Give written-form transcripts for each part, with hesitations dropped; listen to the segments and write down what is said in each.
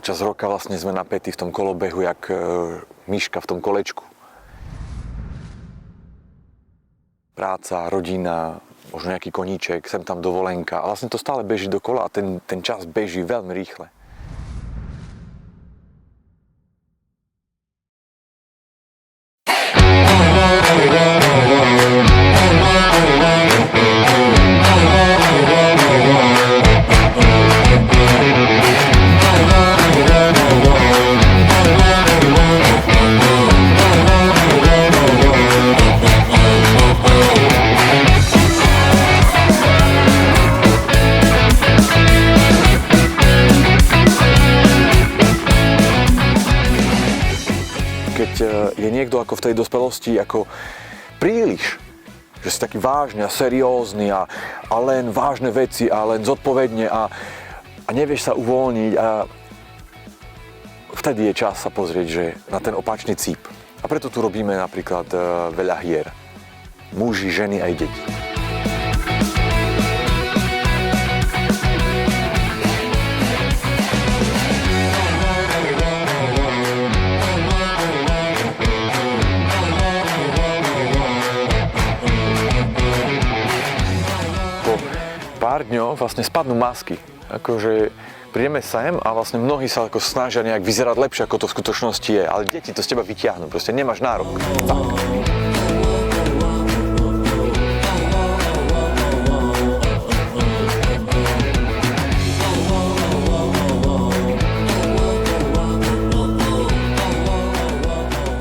počas roka vlastne sme napätí v tom kolobehu, jak myška v tom kolečku. Práca, rodina, možno nejaký koníček, sem tam dovolenka. A vlastne to stále beží dokola a ten čas beží veľmi rýchle. Je niekto ako v tej dospelosti ako príliš, že si taký vážny a seriózny a len vážne veci a len zodpovedne a nevieš sa uvoľniť a vtedy je čas sa pozrieť, že na ten opačný cíp. A preto tu robíme napríklad veľa hier. Muži, ženy aj deti. Pár dňov vlastne spadnú masky. Akože prídeme sem a vlastne mnohí sa ako snažia nejak vyzerať lepšie, ako to v skutočnosti je. Ale deti to z teba vyťahnú. Proste nemáš nárok. Tak.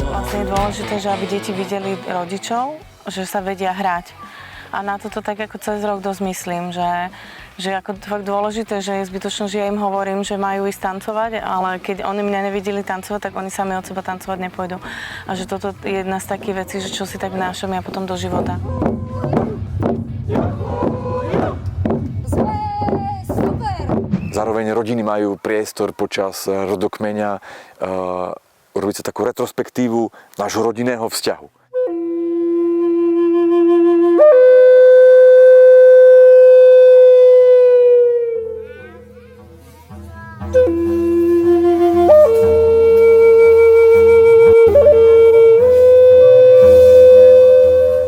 Vlastne je dôležité, že aby deti videli rodičov, že sa vedia hrať. A na toto tak ako cez rok dosť myslím, že ako fakt dôležité, že je zbytočné, že ja im hovorím, že majú ísť tancovať, ale keď oni mňa nevideli tancovať, tak oni sami od seba tancovať nepôjdu. A že toto je jedna z takých vecí, že čo si tak vnášam ja potom do života. Zároveň rodiny majú priestor počas rodokmeňa urobiť sa takú retrospektívu nášho rodinného vzťahu.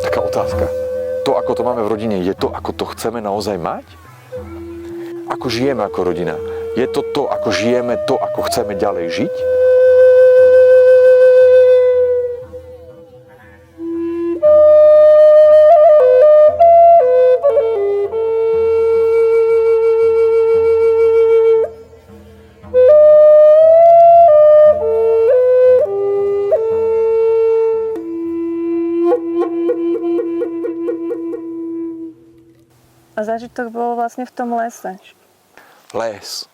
Taká otázka. To, ako to máme v rodine, je to, ako to chceme naozaj mať? Ako žijeme ako rodina? Je to to, ako žijeme, to, ako chceme ďalej žiť? A zážitok bol vlastne v tom lese. Les.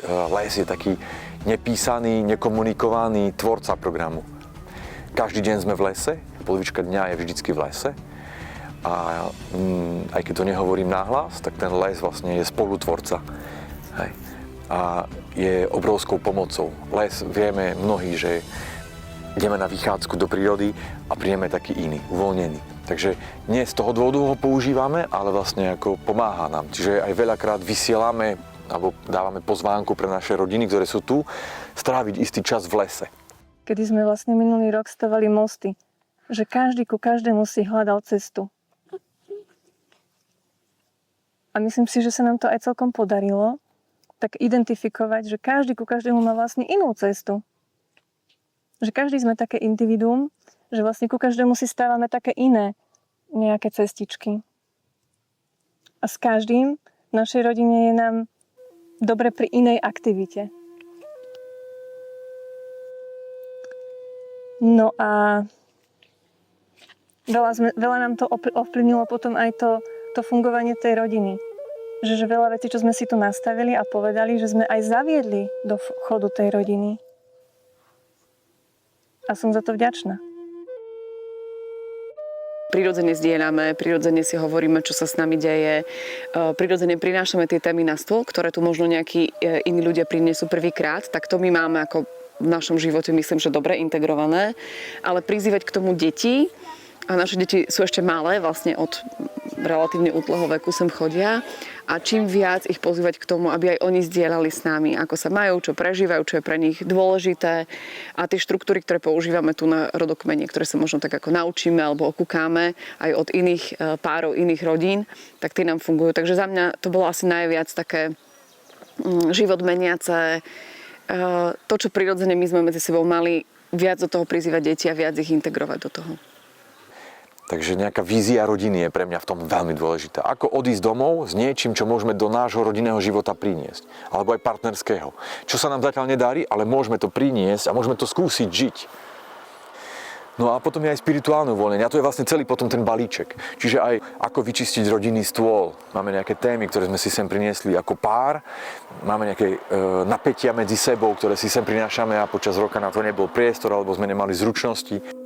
Les je taký nepísaný, nekomunikovaný tvorca programu. Každý deň sme v lese, polovička dňa je vždycky v lese. A aj keď to nehovorím nahlas, tak ten les vlastne je spolutvorca. Hej. A je obrovskou pomocou. Les vieme mnohí, že ideme na vychádzku do prírody a príjeme taký iný, uvoľnený. Takže nie z toho dôvodu ho používame, ale vlastne ako pomáha nám. Čiže aj veľakrát vysielame alebo dávame pozvánku pre naše rodiny, ktoré sú tu, stráviť istý čas v lese. Kedy sme vlastne minulý rok stavali mosty, že každý ku každému si hľadal cestu. A myslím si, že sa nám to aj celkom podarilo, tak identifikovať, že každý ku každému má vlastne inú cestu. Že každý sme také individuum, že vlastne ku každému si stávame také iné nejaké cestičky. A s každým v našej rodine je nám dobre pri inej aktivite. No a veľa nám to ovplyvnilo potom aj to fungovanie tej rodiny. Že veľa vecí, čo sme si tu nastavili a povedali, že sme aj zaviedli do chodu tej rodiny. A som za to vďačná. Prirodzene zdieľame, prirodzene si hovoríme, čo sa s nami deje. Prirodzene prinášame tie témy na stôl, ktoré tu možno nejakí iní ľudia prinesú prvýkrát, tak to my máme ako v našom živote, myslím, že dobre integrované. Ale prizývať k tomu deti, a naše deti sú ešte malé, vlastne od relatívne útleho veku sem chodia a čím viac ich pozývať k tomu, aby aj oni zdieľali s nami, ako sa majú, čo prežívajú, čo je pre nich dôležité a tie štruktúry, ktoré používame tu na rodokmene, ktoré sa možno tak ako naučíme alebo okúkáme aj od iných párov, iných rodín, tak tie nám fungujú. Takže za mňa to bolo asi najviac také život meniace, to, čo prirodzene my sme medzi sebou mali, viac do toho prizývať deti a viac ich integrovať do toho. Takže nejaká vízia rodiny je pre mňa v tom veľmi dôležitá. Ako odísť domov s niečím, čo môžeme do nášho rodinného života priniesť. Alebo aj partnerského. Čo sa nám zatiaľ nedarí, ale môžeme to priniesť a môžeme to skúsiť žiť. No a potom je aj spirituálne uvoľnenie. A to je vlastne celý potom ten balíček. Čiže aj ako vyčistiť rodinný stôl. Máme nejaké témy, ktoré sme si sem priniesli ako pár. Máme nejaké napätia medzi sebou, ktoré si sem prinášame a počas roka na to nebol priestor alebo sme nemali zručnosti.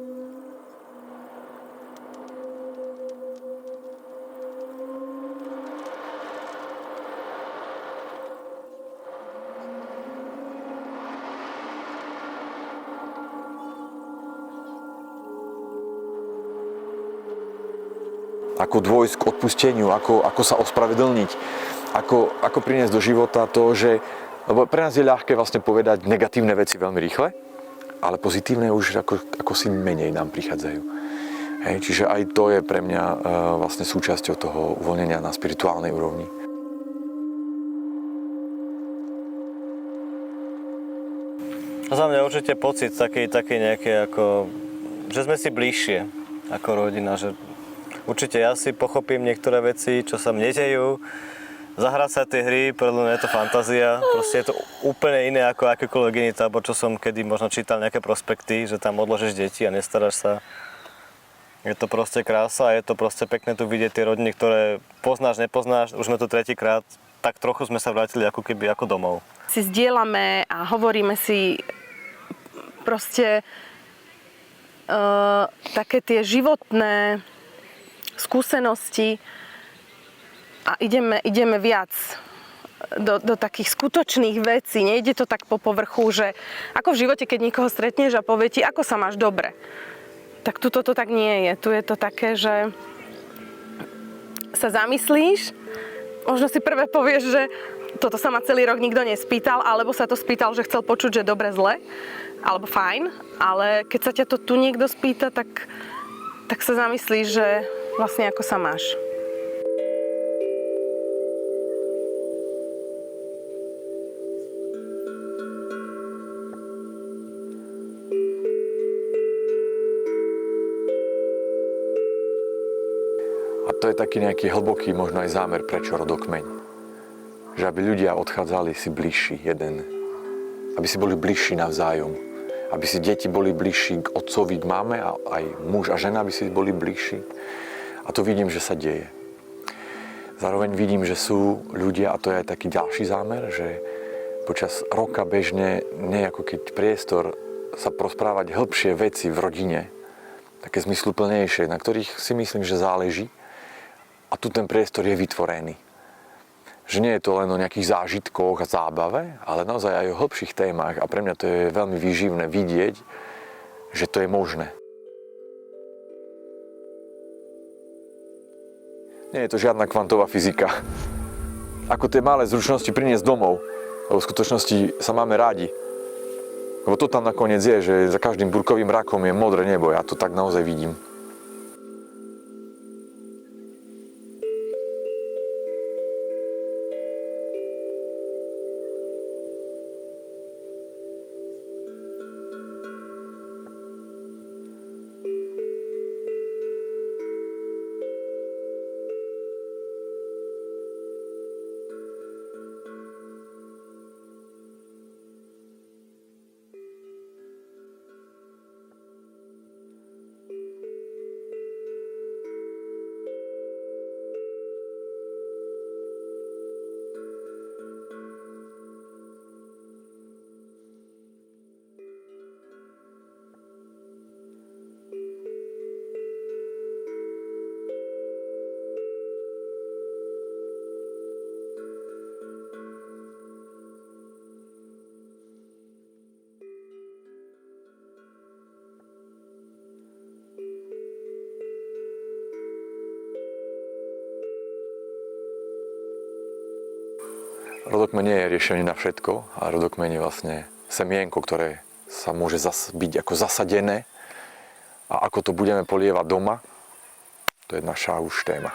Ako dôjsť k odpusteniu, ako sa ospravedlniť, ako priniesť do života to, že lebo pre nás je ľahké vlastne povedať negatívne veci veľmi rýchle, ale pozitívne už ako si menej nám prichádzajú. Hej, čiže aj to je pre mňa vlastne súčasťou toho uvoľnenia na spirituálnej úrovni. Za mňa určite pocit taký nejaký ako, že sme si bližšie ako rodina, že určite ja si pochopím niektoré veci, čo sa mne dejú. Zahrať sa tie hry, podľa mňa je to fantázia. Proste je to úplne iné ako akýkoľvek iný tábor, čo som kedy možno čítal nejaké prospekty, že tam odložíš deti a nestaráš sa. Je to proste krása a je to proste pekné tu vidieť tie rodiny, ktoré poznáš, nepoznáš. Už sme tu tretíkrát, tak trochu sme sa vrátili ako keby ako domov. Si zdieľame a hovoríme si proste také tie životné skúsenosti a ideme viac do takých skutočných vecí. Nejde to tak po povrchu, že ako v živote, keď niekoho stretneš a povie ti, ako sa máš dobre. Tak tuto to tak nie je. Tu je to také, že sa zamyslíš, možno si prvé povieš, že toto sa ma celý rok nikto nespýtal, alebo sa to spýtal, že chcel počuť, že dobre, zle, alebo fajn, ale keď sa ťa to tu niekto spýta, tak sa zamyslíš, že vlastne ako sa máš. A to je taký nejaký hlboký možno aj zámer, prečo rodokmeň. Že aby ľudia odchádzali si bližší jeden. Aby si boli bližší navzájom. Aby si deti boli bližší k otcovi, k mame a aj muž a žena aby si boli bližší. A to vidím, že sa deje. Zároveň vidím, že sú ľudia, a to je aj taký ďalší zámer, že počas roka bežne nie ako keď priestor sa prosprávať hĺbšie veci v rodine, také zmysluplnejšie, na ktorých si myslím, že záleží. A tu ten priestor je vytvorený. Že nie je to len o nejakých zážitkoch a zábave, ale naozaj aj o hĺbších témach. A pre mňa to je veľmi výživné vidieť, že to je možné. Nie je to žiadna kvantová fyzika. Ako tie malé zručnosti priniesť domov, lebo v skutočnosti sa máme rádi. Lebo to tam nakoniec je, že za každým burkovým rakom je modré nebo. Ja to tak naozaj vidím. Rodokmeň nie je riešenie na všetko, ale rodokmeň je vlastne semienko, ktoré sa môže byť ako zasadené a ako to budeme polievať doma, to je naša už téma.